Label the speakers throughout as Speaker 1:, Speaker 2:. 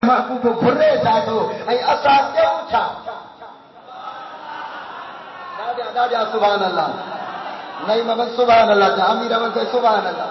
Speaker 1: محبوب گھرے ساتھو اي اسا ڪيو ڇا ڏاڍا سبحان الله نہیں محمد سبحان اللہ جا امیر احمد سبحان اللہ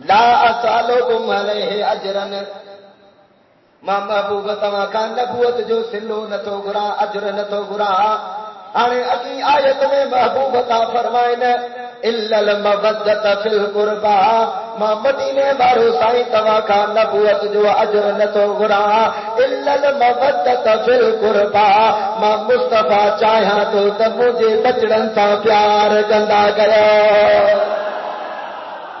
Speaker 1: لا اسالكم عليه اجرا ماں محبوب تواں کان نبوت جو سلو نٿو گھرا اجر نٿو گھرا ہانے اگیں آیت میں محبوب تا فرمائن الا المودۃ فی القربى ماں مدینے وارو سائیں تواں کان نبوت جو اجر نٿو گھرا الا المودۃ فی القربى ماں مصطفیٰ چاہیاں تو ته مجھے بچڑن سان پیار کندا کيو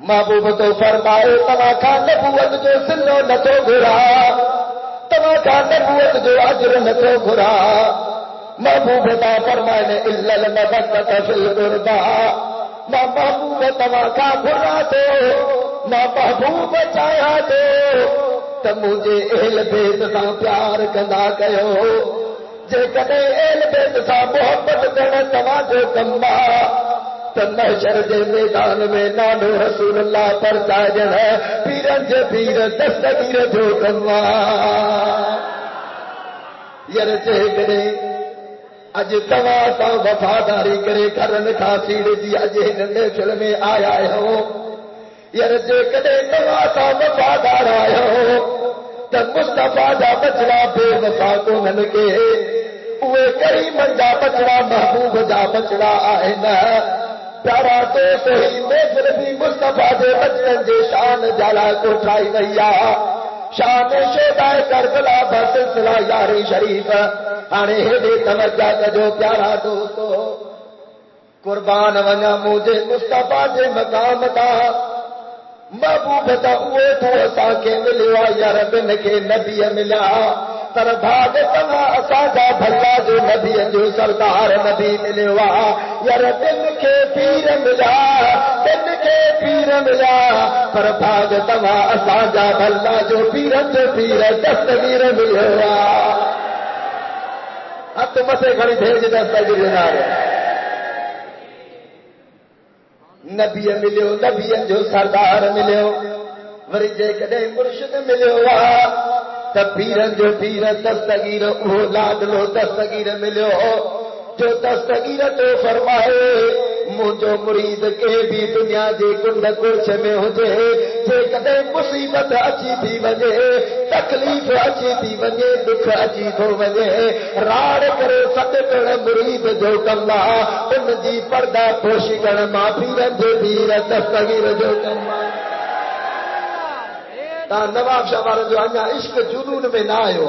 Speaker 1: محبوب تو فرمائے تواں کان نبوت جو سلو نٿو گھرا تواں کان نبوت جو اجر نٿو گھرا محبوب تا فرمائے الا المودۃ فی القربى ماں محبوب تواں کان گھرا تو ماں محبوب چاہیاں تو ته مجھے اہل بیت سان پیار کندا کيو جے کڏهن اہل بیت سان محبت کرڻ تواں جو کم ته محشر جے میدان میں نالو رسول اللہ پرچائجن پیرن جے پیر دستگیر جو کم یر جے کڏهن اج تواں سان وفاداری کرے گھرن کان سیڑ جی اج ہن محفل میں آیا ہو یر جے کڏهن تواں سان وفادار آیا ہو ته مصطفیٰ جا بچڑا بے وفا کونن کے اوے کریمن جا بچڑا محبوب جا بچڑا آهن پیارا دوست ہی محفل بھی مصطفیٰ دے بچڑن جے شان جالا کوٹھائی وئی آ شان شہدائے کربلا بسلسلہ یاری شریف ہانے ہیڈے توجہ کجو پیارا دوستو قربان ونا مجھے مصطفیٰ دے مقام تا محبوب تا اوے تو اساں کے ملیا یا رب کے نبی ملیا پر بھاگ تواں اساں دا بھلا جو نبی جو سردار نبی ملیا یا رب کے پیر ملیا تن کے پیر ملیا پر بھاگ تواں اساں دا بھلا جو پیر دستگیر ملیا ہاتھ مسے کھڑی بھیج دستگیر نہ نبی ملو نبی جو سردار ملو وری جے کدے مرشد ملو ته پیرن جو پیر دستگیر او لاڈلو دستگیر ملو جو دستگیر تو فرمائے مجھو مرید کے بھی دنیا جے کنڈ کرچ میں ہوجے جے کدے مصیبت اچی تھی وجے تکلیف اچی تھی وجے دکھ اچی تھو وجے راڑ کرے صدقن مرید جو کما ان جی پردہ پوشی کر ماں پیرن جو پیر دستگیر جو کما تا نواب شاہ وارن جو اñا عشق جنون میں نہ آیو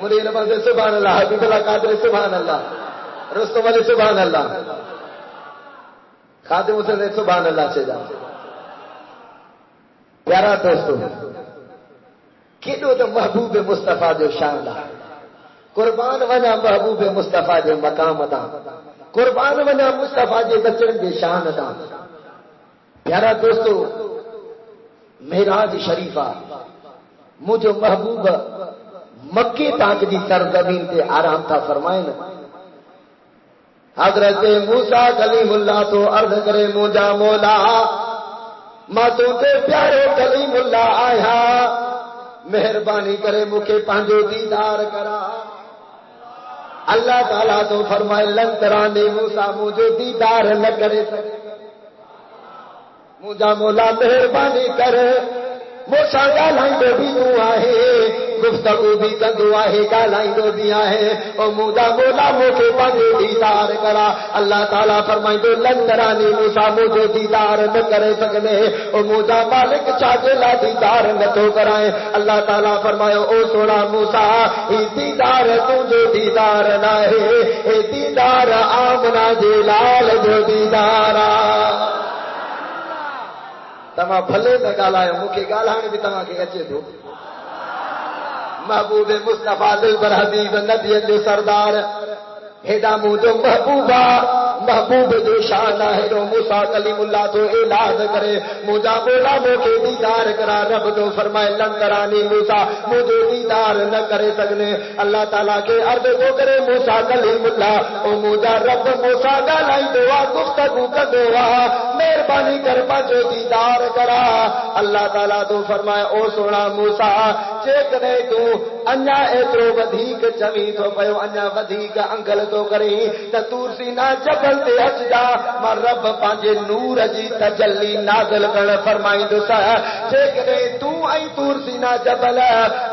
Speaker 1: مرید بندے سبحان اللہ حبیب اللہ قادر سبحان اللہ رستم علی سبحان اللہ خادم حسین سبحان اللہ سے جا پیارا دوستو کیڈو تو محبوب مصطفیٰ جو شان دا قربان ونا محبوب مصطفیٰ جو مقام دا قربان ونا مصطفیٰ جے بچن جے شان دا پیارا دوستو معراج شریفہ مجھو محبوب مکے پاک دی سرزمین تے آرام تھا فرمائے نا حضرت موسیٰ کلیم اللہ تو عرض کرے مجھا مولا ماں تو تے پیارے کلیم اللہ آیا مہربانی کرے مکے پانجو دیدار کرا اللہ تعالیٰ تو فرمائے لن ترانی موسیٰ مجھے دیدار نہ کرے سکے مجھا مولا مہربانی کرے موسیٰ گالائیں بھی دوں آئے گفتگو بھی کندو آئے گالائیں بھی آئے او مودا مولا موکے پانجے دیدار کرا اللہ تعالیٰ فرمائیں تو لن ترانی موسیٰ مجھے دیدار نہ کرے سکنے او مودا مالک چاہتے لا دیدار نہ تو کرائیں اللہ تعالیٰ فرمائے او سونا موسیٰ ای دیدار تجھے دیدار نہ ہے اے دیدار آمنہ جلال جو دیدارا تمام بھلے نہ گالائیں مکے گالائیں بھی تمام کے اچھے دو محبوب مصطفیٰ دل بر حبیب نبی جو سردار ہیڈا مجھو محبوبہ محبوب جو شان ہے رو موسیٰ کلیم اللہ تو اعلان کرے مجھا بولا موکے دیدار کرا رب تو فرمائے لن ترانی موسیٰ مجھے دیدار نہ کرے سکنے اللہ تعالیٰ کے عرض کو کرے موسیٰ کلیم اللہ او مجھا رب موسیٰ گالائی دعا گفتگو کا دعا مہربانی کر پانچو دیدار کرا اللہ تعالیٰ تو فرمائے او سونا موسیٰ چیک نہیں تو انیا ایترو ودھیک چوی تو پیو انیا ودھیک انگل تو کریں تا تور سینا جبل تے اچ جا ماں رب پانچے نور جی تجلی نازل کر فرمائی دوسا چیک نہیں تو ای تور سینا جبل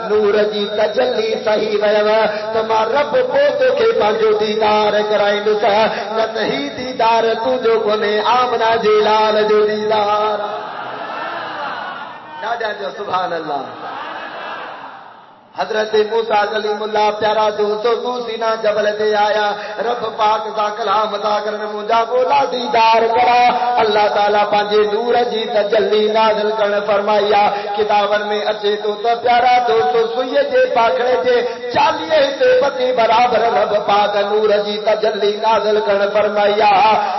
Speaker 1: نور جی تجلی صحیح ویو تو ماں رب پوتو کے پانچو دیدار کرائیں دوسا نتہی دیدار تو جو کنے آمنا جلال جو دیدار ناجا جو سبحان اللہ حضرت موسیٰ کلیم اللہ پیارا دوستو تو سینا جبل دے آیا رب پاک دا کلام دا کرن مجھا بولا دیدار کرا اللہ تعالیٰ پانجے نور جی تجلی نازل کرن فرمایا کتابن میں اچھے تو پیارا دوستو سوئے جے پاکڑے جے چالیے تے پتی برابر رب پاک نور جی تجلی نازل کرن فرمایا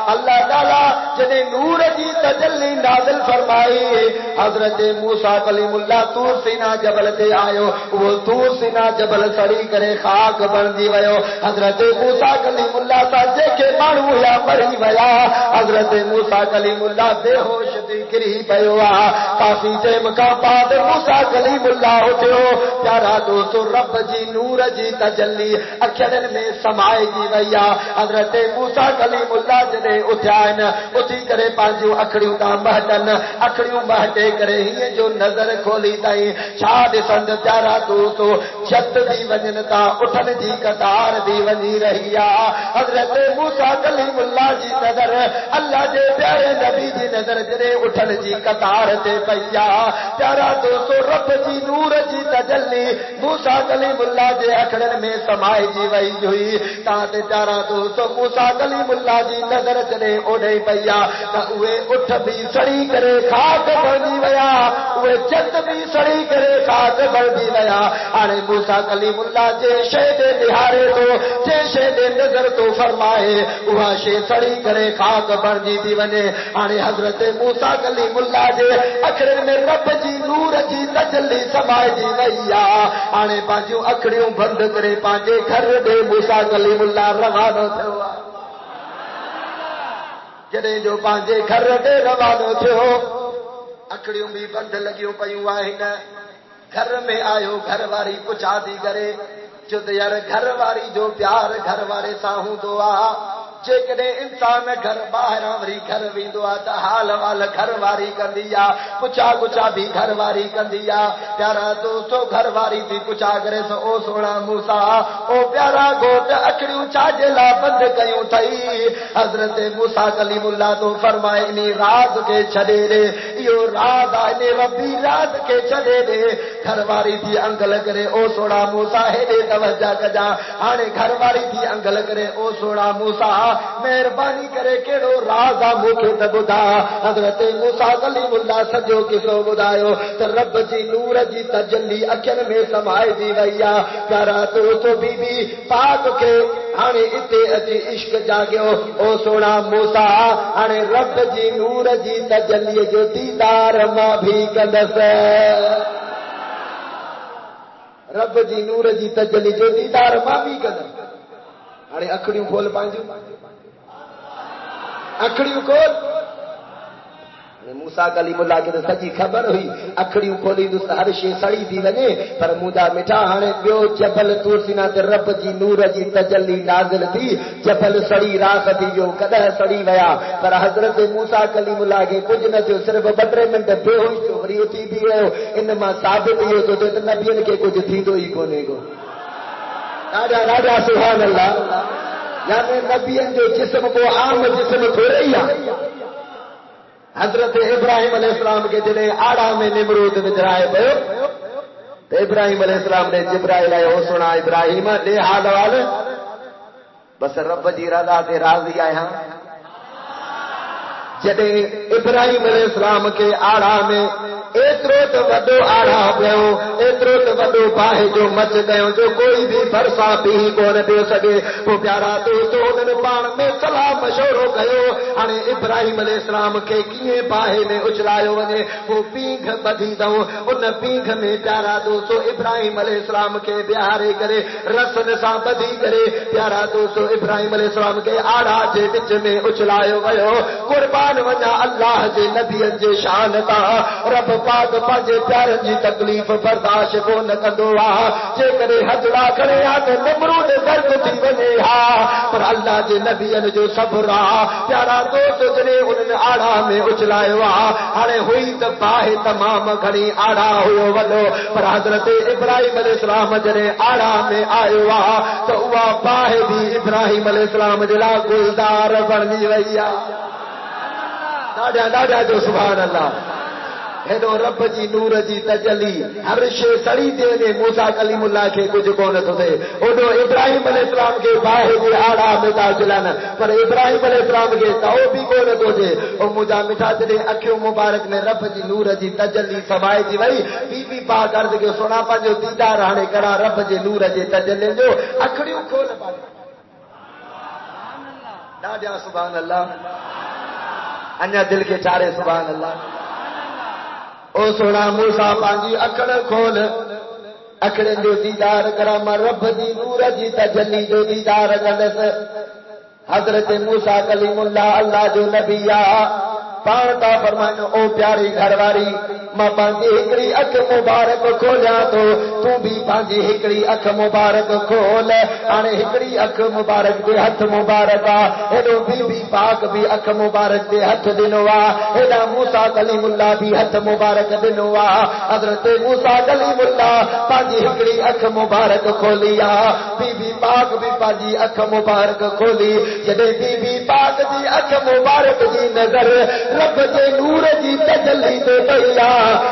Speaker 1: اللہ تعالیٰ جنہیں نور جی تجلی نازل فرمائی حضرت موسیٰ کلیم اللہ تور سینا جبل دے آئے وہ تور سینا جبل سڑی کرے خاک بن دی ویو حضرت موسیٰ کلیم اللہ تا جے کے مانو یا مری ویا حضرت موسیٰ کلیم اللہ بے ہوش دی گری پیو کافی ٹیم کا بعد موسیٰ کلیم اللہ ہوتے ہو پیارا دوستو رب جی نور جی تجلی اکھڑن میں سمائے گی ویا حضرت موسیٰ کلیم اللہ جنے اٹھائن اٹھی کرے پانچو اکھڑیوں تا مہدن اکھڑیوں مہدے کرے ہی جو نظر کھولی تائیں چھاڑ سند پیارا دوستو جت دی ونجنتا اٹھن جی قطار دی ونی رہی حضرت موسیٰ کلیم اللہ جی نظر اللہ جے پیارے نبی جی نظر جرے اٹھن جی قطار تے پیا پیارا دوستو رب جی نور جی تجلی موسیٰ کلیم اللہ جے اکھڑن میں سمائے جی وئی ہوئی تاتے پیارا دوستو موسیٰ کلیم اللہ جی نظر جرے اوڑے پیا تا اوے اٹھ بھی سڑی کرے خاک بڑی ویا اوے جت بھی سڑی کرے خاک بڑی ویا آنے موسیٰ کلیم اللہ جے شہد نہارے تو جے شہد نظر تو فرمائے وہاں شے سڑی کرے خاک بن جی دی ونے آنے حضرت موسیٰ کلیم اللہ جے اکھڑن میں رب جی نور جی تجلی سمائے جی ویا آنے پانچوں اکھڑیوں بند کرے پانچے گھر دے موسیٰ کلیم اللہ روانو تھے جڑے جو پانچے گھر دے روانو تھے اکھڑیوں بھی بند لگیوں پیوں آئین گھر میں آئیو گھر واری پچھا دی کرے جو دیار گھر واری جو پیار گھر وارے ساہوں دعا جے کدے انسان گھر باہر وری گھر ویندو تا حال وال گھر واری کندیا پچھا کچھا بھی گھر واری کندیا پیارا دوستو گھر واری دی پچھا کرے سو او سونا موسیٰ او پیارا گوٹ اکڑیوں چاجلا بند کیوں تھئی حضرت موسیٰ کلیم اللہ تو فرمائے انی راز کے چھڑے دے یو راز آئے ربی راز کے چھڑے دے گھر واری دی انگل کرے او سونا موسیٰ ہے دے توجہ کجا آنے گھر واری دی انگل کرے او سونا موسیٰ مہربانی کرے کیڑو راز موکے تے بدا حضرت موسیٰ کلیم اللہ سجو کسو بدایو تے رب جی نور جی تجلی اکھن میں سمائے دی ویا پیارا تو بی بی پاک کے ہانے اتے اچھی عشق جاگیو او سونا موسیٰ ہانے رب جی نور جی تجلی جو دیدار ماں بھی کندس رب جی نور جی تجلی جو دیدار ماں بھی کندس ہانے اکھڑیوں کھول پانجو اکھڑیوں کھول موسیٰ کلیم اللہ کے سچی خبر ہوئی اکھڑیوں کھولی تو ہر شے سڑی تھی ونے پر مجھا مٹھا ہانے بیو جبل تور سینا تے رب جی نور جی تجلی نازل تھی جبل سڑی راک تھی جو کدہ سڑی ویا پر حضرت موسیٰ کلیم اللہ کے کچھ نہ تھے صرف 12 منٹ بے ہوئی تو وری اٹھی بھی ہے انما ثابت ہی تو تے نبیوں کے کچھ تھی تو ہی کونے کو راجا راجا سبحان اللہ یعنی نبیوں جو جسم کو عام جسم تھوڑے ہی حضرت ابراہیم علیہ السلام کے جنہیں آڑا میں نمرود وجرائے پہو تو ابراہیم علیہ السلام نے جبرائیل آئے ہو سنا ابراہیم لے حال والے بس رب جی رضا تے راضی آئے ہاں جنہیں ابراہیم علیہ السلام کے آڑا میں ایترو تو وڈو آڑا پیو ایترو تو وڈو باہے جو مچ گئے جو کوئی بھی برسا بھی کون دے سکے وہ پیارا دوست انہوں نے پان میں صلاح مشورو کہو ہانے ابراہیم علیہ السلام کے کیے باہے میں اچھلایو ونے وہ پیگھ بدھی دو ان پیگھ میں پیارا دوستو ابراہیم علیہ السلام کے بیارے کرے رسن سا بدھی کرے پیارا دوستو ابراہیم علیہ السلام کے آڑا جے وچ میں اچھلایو ویو قربان وجا اللہ جے نبی جے شان تا رب پاک پنجے پیارن جی تکلیف برداشت کو نہ کندو وا جے کرے حجڑا کرے آ تے نمرود درد تھی ونے ہا پر اللہ جے نبی جو صبر آ پیارا دوست جنے انہوں نے آڑا میں اچھلائے وا ہانے ہوئی تے باہے تمام گھڑی آڑا ہویو وڈو پر حضرت ابراہیم علیہ السلام جنے آڑا میں آئے وا تو وا باہے بھی ابراہیم علیہ السلام جلا گلدار بنی ویا ڈاڈا جو سبحان اللہ ہیڈو رب جی نور جی تجلی ہر شے سڑی دے نے موسیٰ کلیم اللہ کے کچھ کون تو دے اوڈو ابراہیم علیہ السلام کے باہے جی آڑا مٹا چلانا پر ابراہیم علیہ السلام کے تو بھی کون تو دے او مجھا مٹا چلے اکھیوں مبارک میں رب جی نور جی تجلی سمائے جی وئی بی پاک عرض کے سونا پنجو دیدار ہانے کرا رب جی نور جی تجلی جو اکھڑیوں کھول پا ڈاڈا سبحان اللہ انیا دل کے چارے سبحان اللہ او سونا موسیٰ پانجی اکڑ کھول اکڑ جو دیدار کرام رب دی نور جی تجلی جو دیدار کندس حضرت موسیٰ کلیم اللہ اللہ جو نبی پانتا فرمائن او پیاری گھر واری ماں پانجی ہکڑی اکھ مبارک کھولیا تو بھی پانجی ہکڑی اکھ مبارک کھول آنے ہکڑی اکھ مبارک دے ہتھ مبارک ایڈو بی پاک بھی اکھ مبارک دے ہتھ دنوا ایڈا موسیٰ کلیم اللہ بھی ہتھ مبارک دنوا حضرت موسیٰ کلیم اللہ پانجی ہکڑی اکھ مبارک کھولیا بی پاک بھی پانجی اکھ مبارک کھولی جدے بی پاک دی اکھ مبارک دی نظر رب دے نور جی تجلی تے پیا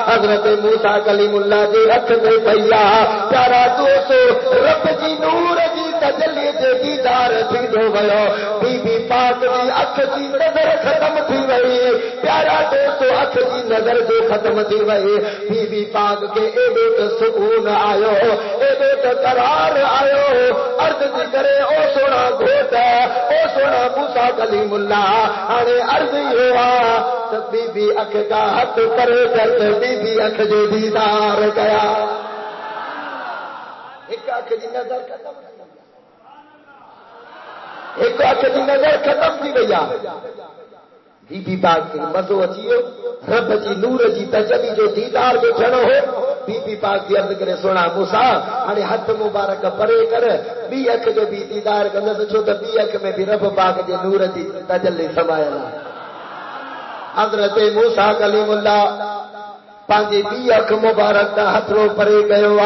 Speaker 1: حضرت موسیٰ کلیم اللہ دے اکھ تے پیا پیارا دوستو رب جی نور جی تجلی تے دیدار تھی دو ویو بی پاک دی اکھ دی نظر ختم تھی وئی پیارا دوستو اکھ دی نظر دے ختم تھی وئی بی پاک کے ایڈو تے سکون آیو ایڈو تے قرار آیو عرض دی کرے او سونا گھوٹ او سونا موسیٰ کلیم اللہ آنے عرض ہوا بی اکھ کا ہاتھ کرے کر بی اکھ جو دیدار گیا ایک اکھ جی نظر ختم ایک اکھ جی نظر ختم تھی گیا بی پاک کی مزو اچیو رب جی نور جی تجلی جو دیدار جو جھڑو ہو بی پاک کی عرض کرے سونا موسیٰ ہانے ہاتھ مبارک پرے کر بی اکھ جو بھی دیدار کندس چھو تو بی اکھ میں بھی رب پاک جے نور جی تجلی سمایا حضرت موسیٰ کلیم اللہ پانجی بی اکھ مبارک دا ہتھرو پرے گئو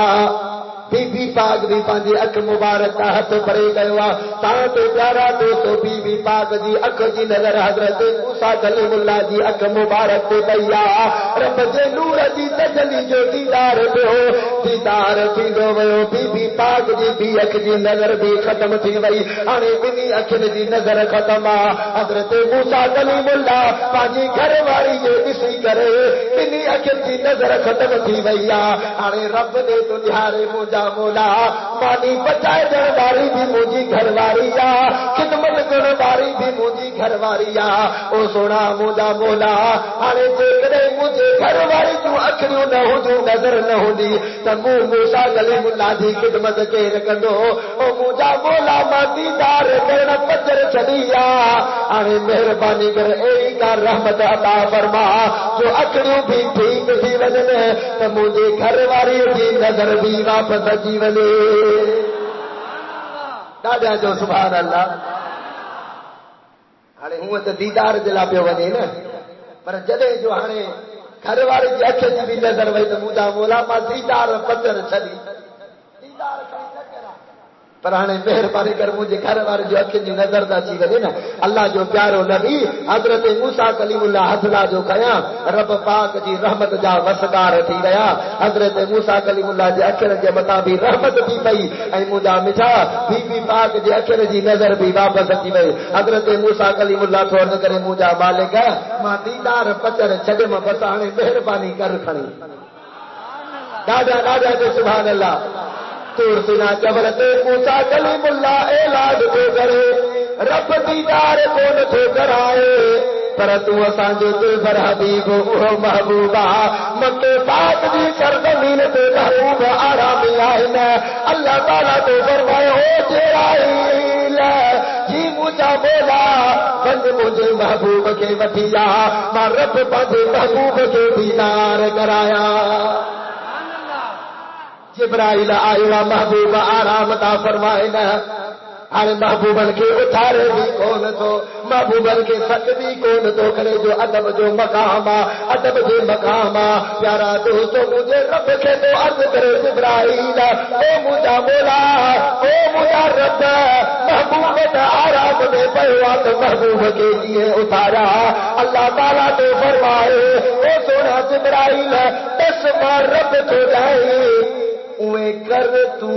Speaker 1: بی پاک بھی پانجی اکھ مبارک دا ہتھ پرے گئو تاں تے پیارا دوستو بی پاک دی اکھ جی نظر حضرت موسیٰ کلیم اللہ دی اکھ مبارک تے پیا رب جے نور جی تجلی جو دیدار دیو دیدار تھی دو ویو بی پاک جی بی اکھ جی نظر بھی ختم تھی وئی آنے بنی اکھن جی نظر ختم حضرت موسیٰ کلیم اللہ پانجی گھر واری جو اسی کرے بنی اکھن جی نظر ختم تھی وئی آنے رب دے تو دھیارے موجا مولا مانی بچائے جن واری بھی مجھے گھر واری خدمت کر واری بھی مجھے گھر واری او سونا مولا مولا ہانے جے کرے مجھے گھر واری جو اکھڑیوں نہ ہو جو نظر نہ ہو دی تمو موسیٰ کلیم اللہ دی خدمت کے رکھندو او موجا مولا ما دیدار کرنا پچر چڑیا ہانے مہربانی کر اے کا رحمت عطا فرما جو اکھڑیوں بھی ٹھیک تھی وجن تمو جے گھر واری دی نظر بھی واپس جیونے ڈاڈا جو سبحان اللہ ہانے ہوں تو دیدار جلا پہ ونے نا پر جدے جو ہانے گھر والے جی اکھ جی بھی نظر وئی تو مولا مولا ما دیدار پتر چھڈی دیدار کھڑی نہ کرا پر ہانے مہربانی کر مجھے گھر والے جو اکھ جی نظر دا چی ونے نا اللہ جو پیارو نبی حضرت موسیٰ کلیم اللہ حضرہ جو کیا رب پاک جی رحمت جا وسکار تھی گیا حضرت موسیٰ کلیم اللہ جی اکھر جے متا بھی رحمت تھی پئی اے مجھا مٹھا بی پاک جی اکھر جی نظر بھی واپس تھی وئی حضرت موسیٰ کلیم اللہ تھوڑ کرے مجھا مالک ماں دیدار پچر چھڈ ما بس ہانے مہربانی کر کھڑی ڈاڈا جو سبحان اللہ تور سینا جبل تے موسیٰ کلیم اللہ اعلان کو کرے رب دیدار کون تو کرائے پر تو اساں جو دل پر حبیب او محبوبہ مکے پاک دی سرزمین تے محبوب آرام آئین اللہ تعالیٰ تو فرمائے او جرائیل جی مجھا بولا بند مجھے محبوب کے وٹیا ماں رب بند محبوب کے دیدار کرایا جبرائیل آئیوا محبوب آرام تا فرمائے ہر محبوبن کے اتارے بھی کون تو محبوبن کے سک بھی کون تو کرے جو ادب جو مقامہ ادب جو مقامہ پیارا دوستو مجھے رب کے تو عرض کرے جبرائیل او مجھا مولا او مجھا رب محبوب تا آرام میں پہوا تو محبوب کے لیے اتارا اللہ تعالیٰ تو فرمائے او سونا جبرائیل دس بار رب تو جائے اوے کر تو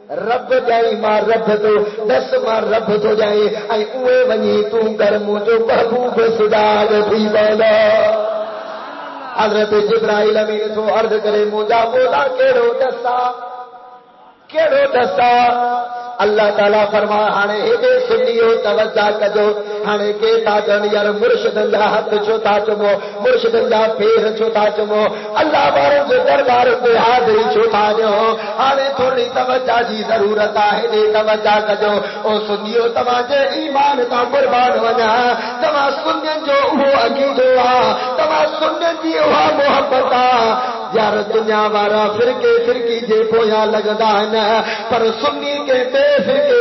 Speaker 1: رب جائی ماں رب تو دس ماں رب تو جائے اے اوے ونی تو کر مجھو محبوب سجاد تھی بولا حضرت جبرائیل امین تو عرض کرے مجھا بولا کیڑو دسا اللہ تعالیٰ فرما ہانے دے سنیو توجہ کجو ہانے کے تاجن یار مرشدن دا ہاتھ چھوتا چمو مرشدن دا پیر چھوتا چمو اللہ باروں جو دربار دے حاضری چھوتا جو ہانے تھوڑی توجہ جی ضرورت ہے دے توجہ کجو او سنیو تماجے ایمان تا قربان ونا تما سنن جو وہ عقیدو تما سنن جی وہ محبت یار دنیا وارا فرقی جے پویا لگدا ہے پر سنی کے تے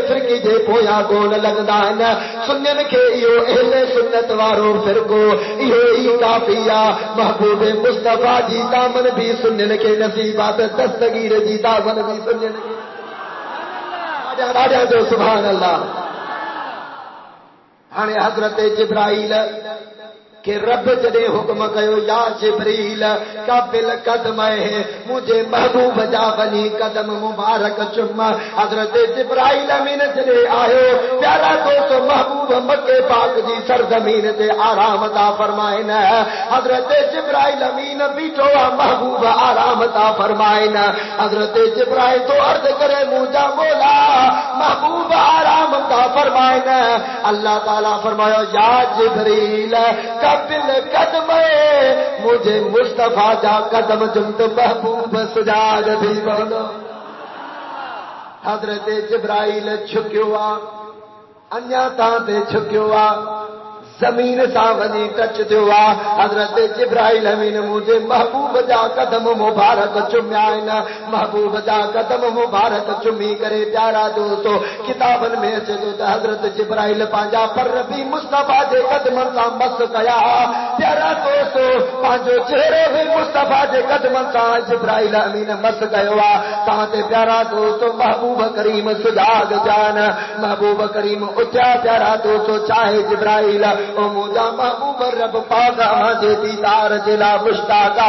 Speaker 1: فرقی جے پویا گول لگدا ہے سنن کے ایو اہل سنت وارو فرقو ایو ای کافیا محبوب مصطفیٰ جی دامن بھی سنن کے نصیبات دستگیر جی دامن بھی سنن کے راجا جو سبحان اللہ ہانے حضرت جبرائیل کہ رب جدے حکم کہو یا جبریل قابل قدم ہے مجھے محبوب جا بنی قدم مبارک چم حضرت جبرائیل امین جدے آئے پیارا دوست محبوب مکے پاک جی سرزمین تے آرام تا فرمائن حضرت جبرائیل امین بیٹھو محبوب آرام تا فرمائن حضرت جبرائیل تو عرض کرے مجھا مولا محبوب آرام تا فرمائن اللہ تعالیٰ فرمایا یا جبریل قابل قدم مجھے مصطفیٰ جا قدم جمت محبوب سجاد بھی بولو حضرت جبرائیل چھکیوا انیا تاں چھکیوا زمین ساونی ٹچ دیوا حضرت جبرائیل امین مجھے محبوب جا قدم مبارک چمیائن محبوب جا قدم مبارک چمی کرے پیارا دوستو کتابن میں سے جو حضرت جبرائیل پانجا پر ربی مصطفیٰ جے قدمن سا مس کیا پیارا دوستو پانجو چہرے بھی مصطفیٰ جے قدمن سا جبرائیل امین مس کیا تاتے پیارا دوستو محبوب کریم سجاد جان محبوب کریم اچھا پیارا دوستو چاہے جبرائیل او مجھا محبوب رب پاک آجے دیدار جلا مشتاقا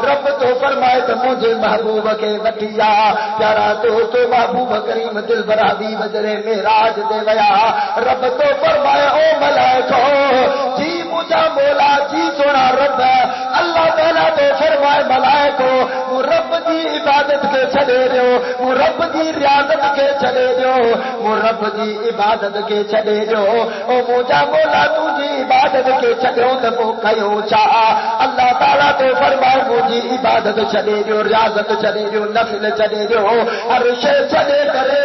Speaker 1: رب تو فرمائے تو مجھے محبوب کے وٹیا پیارا دوست محبوب کریم دل بر حبیب جرے معراج دے ویا رب تو فرمائے او ملائکو جی مجھا مولا جی سونا رب اللہ تعالیٰ تو فرمائے ملائکو رب دی عبادت کے چھڑے جو رب دی ریاضت کے چھڑے جو رب دی عبادت کے چھڑے جو او مجھا مولا تجھے عبادت کے چھڑوں تو کیوں چاہ اللہ تعالیٰ تو فرمائے مجھے عبادت چھڑے جو ریاضت چھڑے جو نفل چھڑے جو ہر شے چھڑے کرے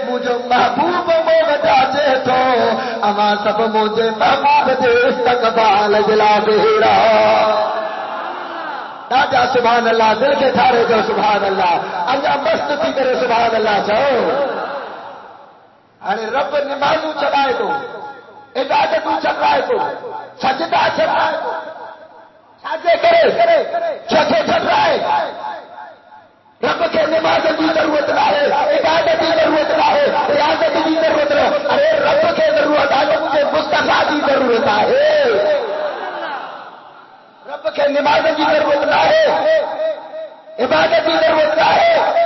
Speaker 1: مجھے محبوب موجہ چے تو اما سب مجھے محبوب دے استقبال جلا بہرا راجا سبحان اللہ دل کے تھارے جو سبحان اللہ اللہ مست تھی کرے سبحان اللہ چاہو ارے رب نمازوں چلائے تو عبادتوں چل رہا ہے تو سجدہ چل رہا ہے تو سجدے کرے چھتے چل رہا ہے رب کے نماز کی ضرورت نہ ہے عبادت کی ضرورت نہ ہے ریاضت کی ضرورت نہ ہے ارے رب کی ضرورت ہے مجھے مصطفیٰ کی ضرورت ہے رب کے نماز کی ضرورت نہ ہے عبادت کی ضرورت نہ ہے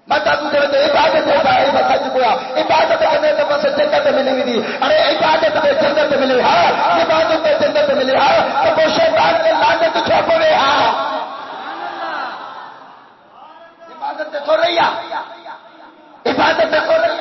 Speaker 1: متا تجھے عبادت ہوتا ہے بس پورا عبادت کرنے تو بس جنت ملے گی ارے عبادت میں جنت ملے ہاں عبادت میں جنت ملے ہاں تو وہ شیطان کے لعنت چھوپے ہاں عبادت میں سو رہی عبادت میں سو رہی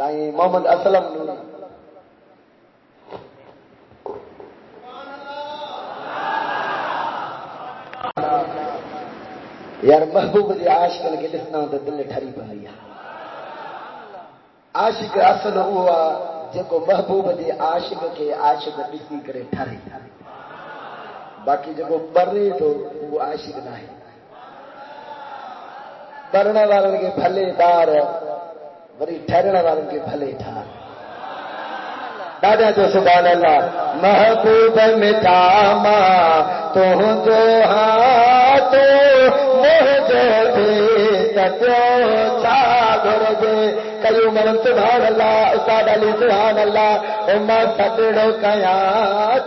Speaker 1: سائیں محمد اسلم یار محبوب دے عاشق کے ڈسنا تے دل ٹھری پئی عاشق اصل ہوا جکو محبوب دے عاشق کے عاشق ڈسی کرے ٹھری باقی جکو برے تو وہ عاشق نہ ہے برنے والن کے بھلے دار وری ٹھہرنے والن کے بھلے ٹھار دادا جو سبحان اللہ محبوب مٹا ماں تو جو ہاں تو کئی مرن سبحان اللہ استاد علی سبحان اللہ اما سدڑو کیا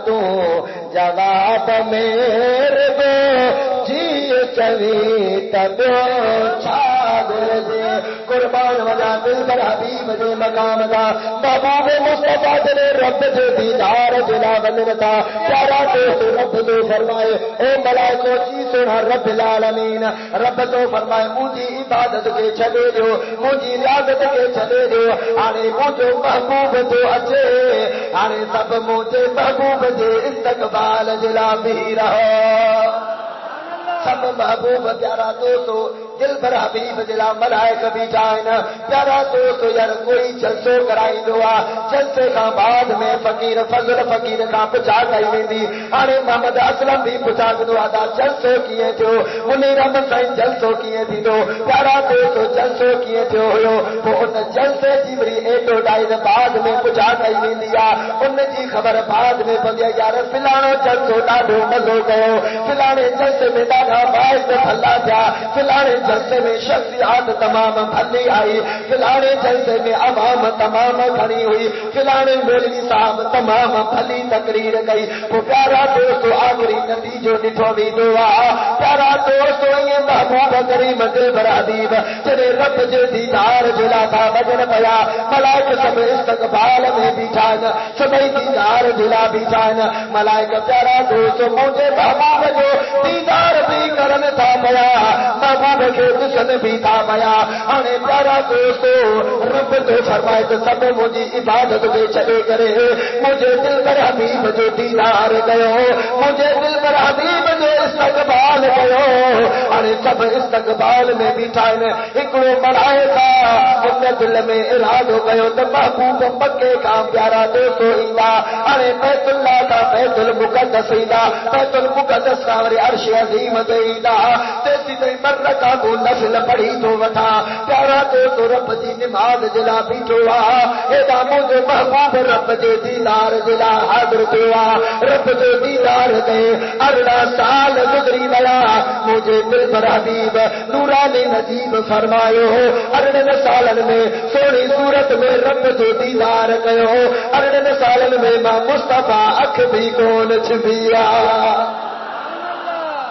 Speaker 1: تو جواب میرے گو جی چوی تب قربان وجہ دل بر حبیب دے مقام دا محبوب مصطفیٰ دے رب دے دیدار جلا بندتا پیارا دوست رب تو فرمائے اے ملائکو جی سنا رب العالمین رب تو فرمائے مجھے عبادت کے چلے دو مجھے ریاضت کے چلے دو آنے مجھے محبوب تو اچھے آنے سب مجھے محبوب دے استقبال جلا بھی رہو سب محبوب پیارا دوستو دل بھر حبیب دلا ملائک بھی جائن پیارا دوستو یار کوئی جلسو کرائی دعا جلسے کا بعد میں فقیر فضل فقیر کا پچا گئی ویندی آنے محمد اسلم بھی پچا دعا دا جلسو کیے تھو منیر احمد سائن جلسو کیے تھی تو پیارا دوستو جلسو کیے تھو ہو وہ ان جلسے جبری ایٹو ڈائن بعد میں پچا گئی ویندی ان جی خبر بعد میں پندیا یار فلانو جلسو ڈاڈو مزو گئو فلانے جلسے میں ڈاڈا باعث اللہ جا فلانے جلسے میں شخصیات تمام بھلی آئی فلانے جلسے میں عوام تمام کھڑی ہوئی فلانے مولوی صاحب تمام بھلی تقریر گئی وہ پیارا دوستو آخری نتیجو ڈٹھو بھی دعا پیارا دوستو یہ محبوب کریم دل بر حبیب جنہیں رب جو دیدار جلا تھا بجن پیا ملائک سب استقبال میں بھی جان سبھی دیدار جلا بھی جان ملائک پیارا دوستو مجھے محبوب جو دیدار بھی کرن تھا پیا محبوب کے دشمن بھی تھا پیا آنے پیارا دوستو رب تو فرمائے تو سب مجھے عبادت میں چلے کرے مجھے دل پر حبیب جو دیدار گئے مجھے دل پر حبیب جو استقبال گئے آنے سب استقبال میں بٹھائن اکڑو ملائکہ اپنے دل میں اراد ہو گئے تو محبوب مکے کا پیارا دوستو ایلا آنے بیت اللہ کا بیت المقدس ایلا بیت المقدس کا عرش عظیم دیلا تیسی دی مرکہ کو نسل پڑھی تو وٹھا پیارا تو رب جی نماز جلا بیٹھوا ایدا مجھے محبوب رب جی دیدار جلا حاضر دعا رب جی دیدار دے ارڑا سال گزری بیا مجھے دل پر حبیب نورانی نجیب فرمائے ہو ارڑن سالن میں سونی صورت میں رب جو دیدار گئے ہو ارڑن سالن میں ماں مصطفیٰ اکھ بھی کون چھبیا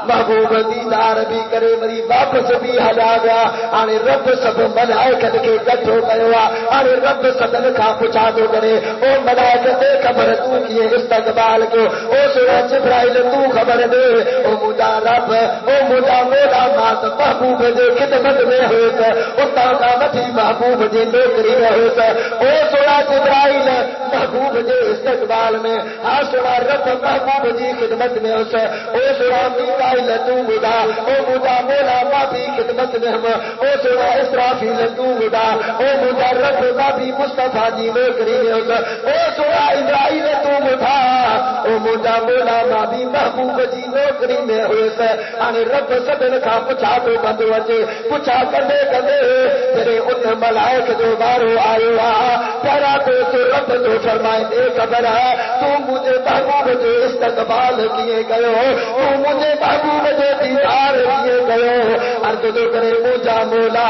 Speaker 1: محبوب دیدار بھی کرے مری واپس بھی ہلا گیا آنے رب سب ملائکت کے گٹھو گیا آنے رب سدن کا پچھا دو کرے او ملائکت دے خبر تو کیے استقبال کو او سورج جبرائیل تو خبر دے او مجھا رب او مجھا مولا مات محبوب دے خدمت میں ہوتا اتا کا مٹھی محبوب دے نوکری میں ہوتا او سورج جبرائیل محبوب دے استقبال میں ہاں سورا رب محبوب دی خدمت میں ہوتا او سورا میکائیل تو مدا او مدا مولا مافی خدمت میں ہم او سورا اسرافیل تو مدا او مدا رب مافی مصطفیٰ جی نوکری میں ہوتا او سورا اسرائیل تو مدا او مدا مولا مافی محبوب جی نوکری میں ہوتا آنے رب سدن کا پچھا تو بندو اچے پچھا کرنے کرنے جنہیں ان ملائک جو بارو آئے پیارا تو رب تو فرمائے دے خبر ہے تو مجھے محبوب جو استقبال کیے گئے ہو تو مجھے محبوب جو دیدار کیے گئے ہو عرض تو کرے مجھا مولا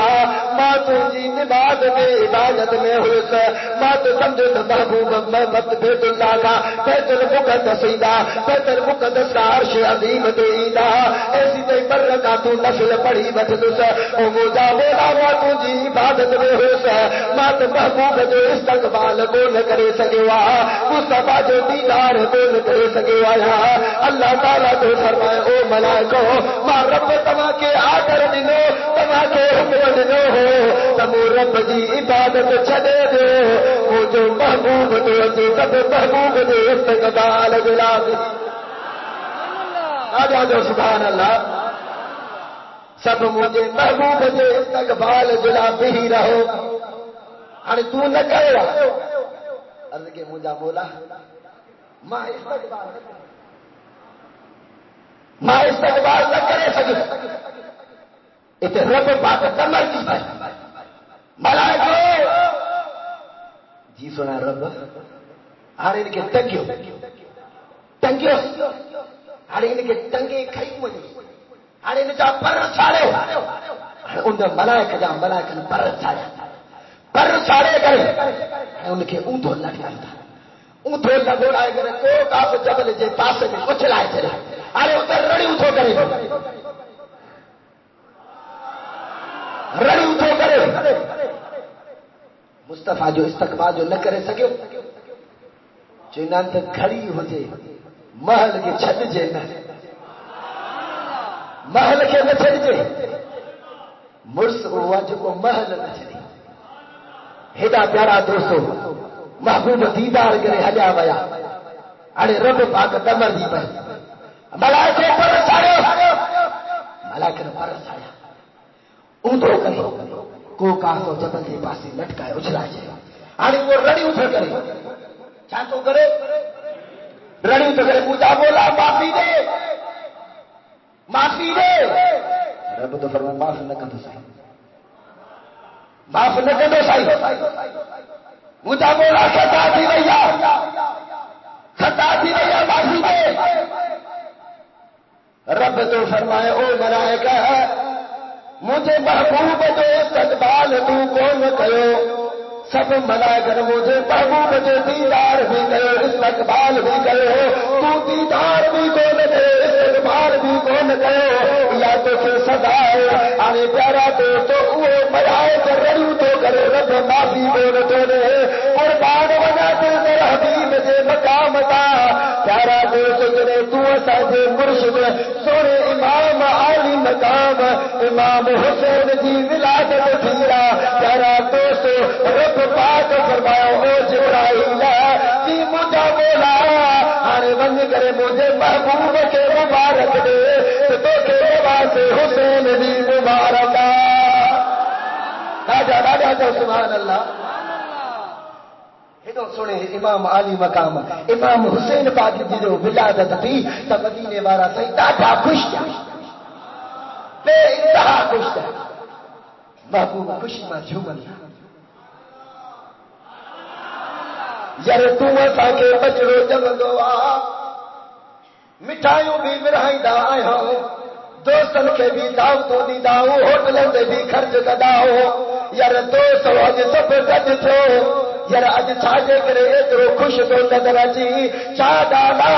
Speaker 1: ماں تجھی نماز میں عبادت میں ہوتا ماں تو سمجھو تو محبوب محمد بیت اللہ کا بیت المقدس ایدہ بیت المقدس کا عرش عظیم دیدہ ایسی تے برکہ تو نسل پڑھی بچلس او مجھا مولا ماں تجھی عبادت میں ہوتا ماں تو محبوب جو استقبال کو نہ کرے سکے وہاں مصطفیٰ جو دیدار کو نہ کرے سکے وہاں اللہ تعالیٰ تو فرمائے او ملائکو ماں رب تما کے آدر دنو تما کے حکم دنو ہو مو رب جی عبادت چھڈے دے مجھے محبوب تو اسی سب محبوب دے استقبال دلا دے آجا جو سبحان اللہ سب مجھے محبوب دے استقبال دلا بھی رہو ہن تو نہ کرے عرض کے مجھا مولا ماں استقبال نہ کرے سکے اتنے رب پاک کمر کی ہے ملائکو جی سنا رب ہر ان کے ٹنگیو ہر ان کے ٹنگے کھائی مجھے ہر ان جا پر چھاڑے ان ملائک جا ملائک پر چھاڑے کرے ان کے اونٹو لٹکا اونٹو لگوڑائے کرے کو کاف جبل جے پاسے میں اچھلائے چلے ارے ادھر رڑی اٹھو کرے رڑی اٹھو کرے مصطفیٰ جو استقبال جو نہ کرے سکے چنان تے کھڑی ہو جے محل کے چھڈ جے نہ محل کے نہ چھڈ جے مرس ہوا جو کو محل نہ چھڈی ہیڈا پیارا دوستو محبوب دیدار کرے ہلیا ویا اڑے رب پاک دمر دی پے ملائکے پر چاڑو ملائکے پر چاڑیا اونٹو کرے کو کاسو جبل کے پاسے لٹکائے اچھلائے جائے آنے وہ رڑی اٹھا کرے چاہ تو کرے رڑی اٹھا کرے پوچھا بولا معافی دے رب تو فرمائے معاف نہ کر دو سائی معاف نہ کر دو سائی پوچھا بولا خطا تھی بھیا معافی دے رب تو فرمائے او ملائکہ مجھے محبوب جو استقبال تو کون کرو سب ملائکہ مجھے محبوب جو دیدار بھی کرو استقبال بھی کرو تو دیدار بھی کون دے استقبال بھی کون کرو یا تو پھر صدا ہے آنے پیارا تو وہ ملائکہ رڑو تو کرے رب معافی بول تو دے قربان وجہ تو میرا حبیب دے مقام تا پیارا دوست جنے تو ساجے مرشد سونے امام عالی مقام امام حسین جی ولادت تھیرا پیارا دوست رب پاک فرمایا او جبرائیل جی مجھا بولا آنے ون کرے مجھے محبوب کے مبارک دے تو کے واسطے حسین جی مبارک راجا جو سبحان اللہ سنے امام علی مقام امام حسین پاک جی جو ولادت تھی تو مدینے والا سی ڈاڈا خوش تھا بے انتہا خوش تھا محبوب خوشی میں جھومن یار توں اساں کے بچڑو جمندو آ مٹھائیوں بھی ورہائندا آیا دوستن کے بھی دعوتوں دی داؤ ہوٹلوں دے بھی خرچ کڈاؤ یار دوست اج سب گڈ تھو یار اج چھاجے کرے ایترو خوش تو نظر اچی چا ڈالا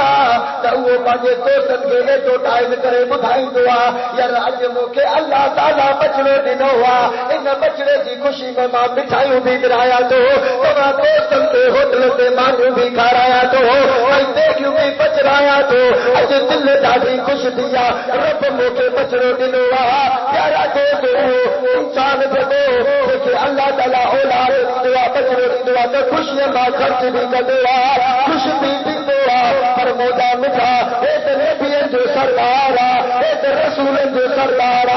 Speaker 1: تے وہ پنجے دوستن کے ایتو ٹائم کرے ٻدھائیندو آ یار اج موکے اللہ تعالی بچڑو ڏنو آ ان بچڑے جی خوشی میں ماں مٹھائیوں بھی ورہایا تو تمہاں دوستن کے ہوٹل تے مانیوں بھی کھارایا تو اج دیکھیوں بھی بچرایا تو اج دل ڈاڈی خوش دیا رب موکے بچڑو ڏنو آ پیارا دوست انسان جدو کہ اللہ تعالی اولاد دعا بچڑو ڏنو تو خوشیاں با خرچ بھی کدوا خوش بھی دوا پر موجا مٹھا ایک نبی جو سردار ایک رسول جو سردار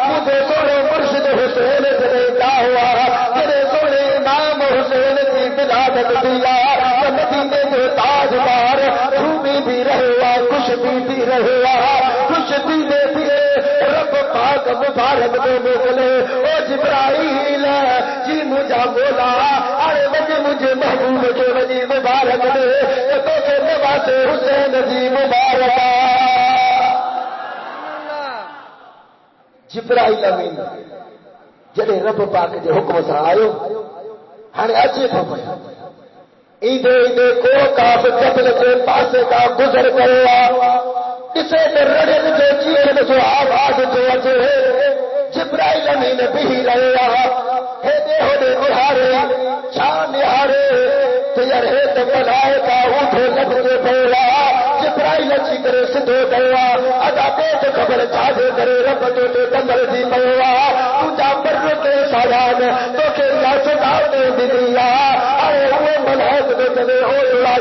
Speaker 1: مجھے سونے مرشد حسین سے کیا ہوا تیرے سونے امام حسین کی ولادت دیا مدینے جو تاجدار خوبی بھی رہا خوش بھی رہا خوش بھی رب پاک مبارک دے موکلے او جبرائیل جی مجھا بولا ارے مجھے محبوب کے وجی مبارک دے تو کے نواز حسین جی مبارک جبرائیل امین جڑے رب پاک دے حکم سے آیو ہن اچے تھو پیا ایدے کو کاف قبل کے پاسے کا گزر کروا کسے تے رڑن جو چیخن جو آواز جو اچے جبرائیل امین بھی رہا ہے دے ہو دے نہارے چھان نہارے تیار ہے تو بلائے کا اٹھے لگے پہلا جبرائیل اچھی کرے سدھو گیا ادا پیٹ خبر چاہے کرے رب تو دنگل دی پہلا تجا پر کے سالان تو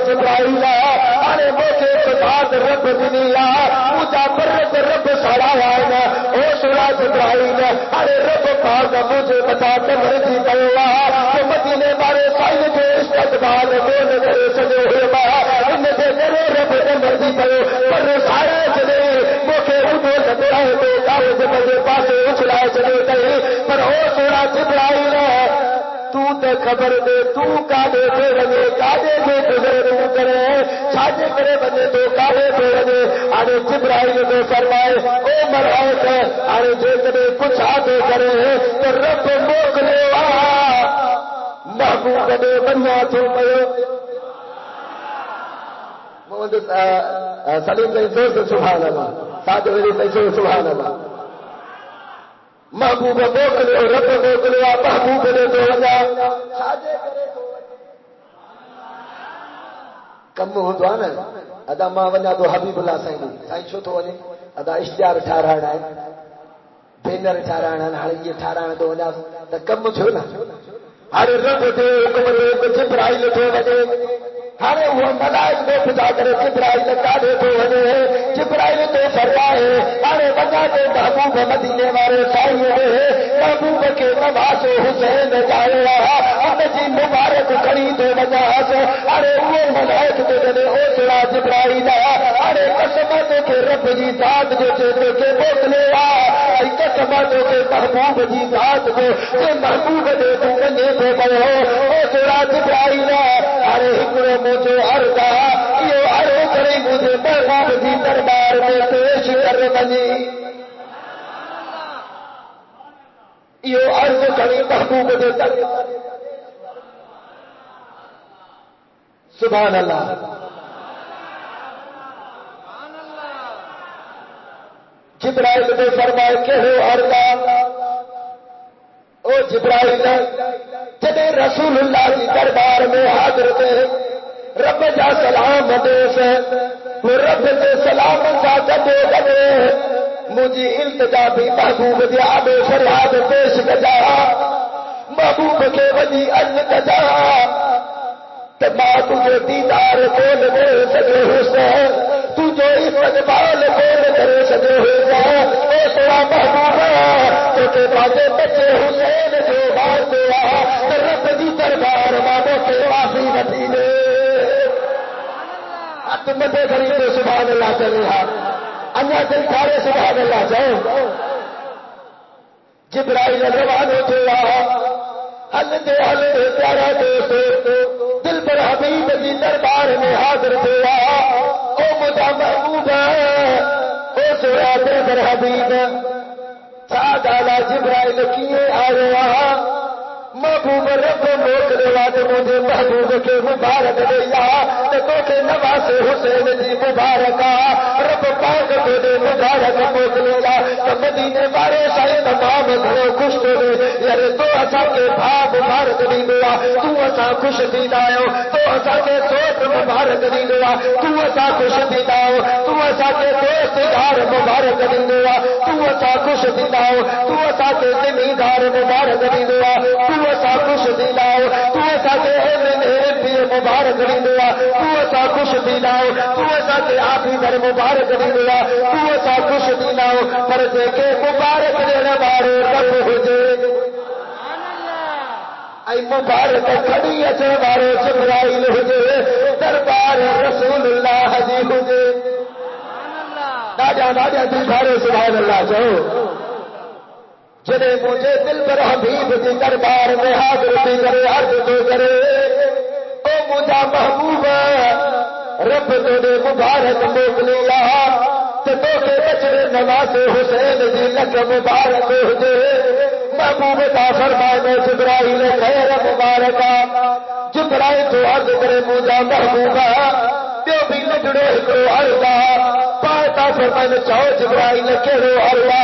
Speaker 1: جبرائیل ارے موکے بات رب دنیا مجھا برد رب سڑایا نا او سونا جبرائیل ارے رب پاک مجھے بتا کے مرضی کروا کہ مدینے بارے سائن جو استقبال بول کرے سجے ہوئے با ان سے کرے رب نے مرضی کرو پر سارے چلے موکے اٹھو لگائے تو کاغذ بجے پاسے اچھلائے چلے گئے پر او سونا جبرائیل تو تے خبر دے تو کاڈے تے ونے کاڈے تے گزر کرے چھاجے کرے بنے تو کاڈے تے ونے ارے جبرائیل نے فرمائے او ملائک ارے جے کدے کچھ آدے کرے تو رب موکلے وا محبوب دے بنیا تو پيو محمد سلیم بھائی زور سے سبحان اللہ ساتھ میری پیسے سبحان اللہ محبوب موکلے رب موکلے محبوب نے تو وجہ کم ہوندو نا ادا ماں وجہ تو حبیب اللہ سائیں سائیں چھو تو وجہ ادا اشتہار ٹھارانا ہے بینر ٹھارانا ہر یہ ٹھارانا تو وجہ تو کم چھو نا ہر رب دے حکم دے جبرائیل تو وجہ ہر وہ ملائک کو خدا کرے جبرائیل کا دے تو وجہ جبرائیل تو فرمائے ارے وجہ کے محبوب مدینے والے سائیں محبوب کے نواز حسین جائے اب جی مبارک کھڑی تو وجہ سے ارے وہ ملائک تو جنے او سڑا جبرائیل ارے قسمت کے رب جی ذات جو چیتے کے موکلے قسمت کے محبوب جی ذات کو کہ محبوب دے تو ونے تو کہو او سڑا جبرائیل ارے ہکڑو مجھے عرض یہ عرض کرے مجھے محبوب جی دربار میں پیش کر بنی یہ عرض کرے محبوب جی دربار سبحان اللہ جبرائیل نے فرمائے کہ ہو عرض او جبرائیل جدے رسول اللہ کی دربار میں حاضر تھے رب جا سلام دے سے رب دے سلام سا گدے گدے مجھے التجا بھی محبوب دے آبے فریاد پیش کجا محبوب کے وجی عرض کجا ماں تجھے دیدار کول دے سجے حسین تجھے استقبال کول کرے سجے حسین اے سوا محبوبہ تو کے باجے بچے حسین جو بار دیا رب دی دربار مانو کے واسی مدینے مدے غریب سبحان اللہ چلے انیا دل سارے سبحان اللہ جاؤ جبرائیل روان ہوا حل دے پیارا دوست دل پر حبیب جی دربار میں حاضر ہوا او مجھا محبوب او سورا دل پر حبیب سادالا جبرائیل کیے آیا محبوب رب موکلے واسطے مجھے محبوب کے مبارک دیا تو کے نواز حسین جی مبارک رب پاک کو دے مبارک موکلے تو مدینے والے سائیں تمام گھروں خوش ہو گئے یار تو اسا کے بھا مبارک نہیں ہوا تو اسا خوش تھی لاؤ تو اسا کے دوست مبارک نہیں ہوا تو اسا خوش تھی لاؤ تو اسا کے دوست دار مبارک نہیں ہوا تو اسا خوش تھی لاؤ تو اسا کے زمیندار مبارک نہیں ہوا تو اسا خوش تھی لاؤ تو اسا کے مبارک نہیں ہوا تو اسا خوش تھی لاؤ تو اسا کے آخری در مبارک نہیں ہوا تو اسا خوش تھی لاؤ پر دیکھے مبارک دینے والے رب ہوجے اے مبارک کھڑی اچھے والے جبرائیل ہوجے دربار رسول اللہ جی ہوجے دادا دادا جی سارے سبحان اللہ چاہو جنہیں مجھے دل پر حبیب جی دربار میں حاضر بھی کرے عرض تو کرے او مجھا محبوب رب تو نے مبارک موکلیا تو کے بچڑے نواز حسین جی لک مبارک ہو جے محبوب کا فرمانے جبرائیل خیر مبارکہ جبرائیل تو عرض کرے مجھا محبوبہ پیو بھی لگڑے ہکڑو عرضہ پاتا فرمانے چاہو جبرائیل کہو عرضہ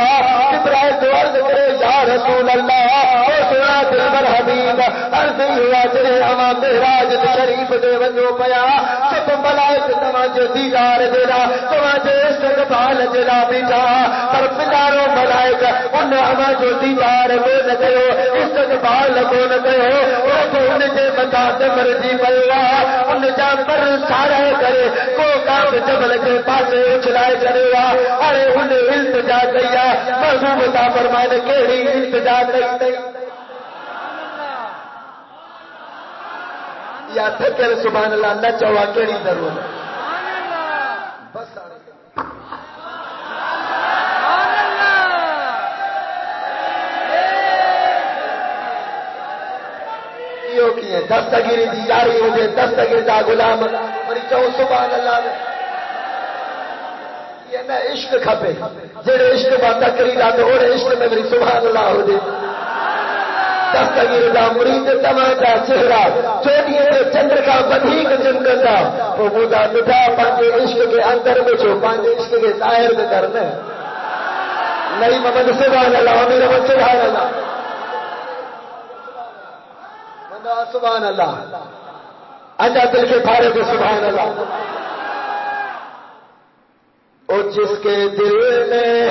Speaker 1: جبرائیل تو عرض کرے یا رسول اللہ او سنا دل پر حبیب عرض ہوا جے اما معراج شریف دے ونجو پیا سب ملائک تماجے دیدار دینا تماجے استقبال جلا بیٹھا پر پنارو ملائک ان اما جو دیدار کو نہ کہو استقبال کو نہ کہو رب ان کے متا مرضی پیا ان جا پر سارے کرے کو کاف جبل کے پاس اچھلائے چلے وا ارے ان التجا کیا محبوب تا فرمائے کیڑی التجا کئی یا تھکر سبحان اللہ نہ چوا کیڑی ضرورت بس یہ کی دستگیری دی جاری ہو جائے دستگیر دا غلام مری چاہو سبحان اللہ یہ نہ عشق کھپے جڑے عشق بات کری دا تو اور عشق میں میری سبحان اللہ ہو جائے دستگیر دا مرید تماجا چہرہ چوٹی سے چندر کا بدھیک چمکتا وہ بودا نٹا پانچے عشق کے اندر میں چھو پانچے عشق کے ظاہر میں کرنا نہیں محمد سبحان اللہ میرے من سبحان اللہ سبحان اللہ اچھا دل کے پھاڑے کو سبحان اللہ او جس کے دل میں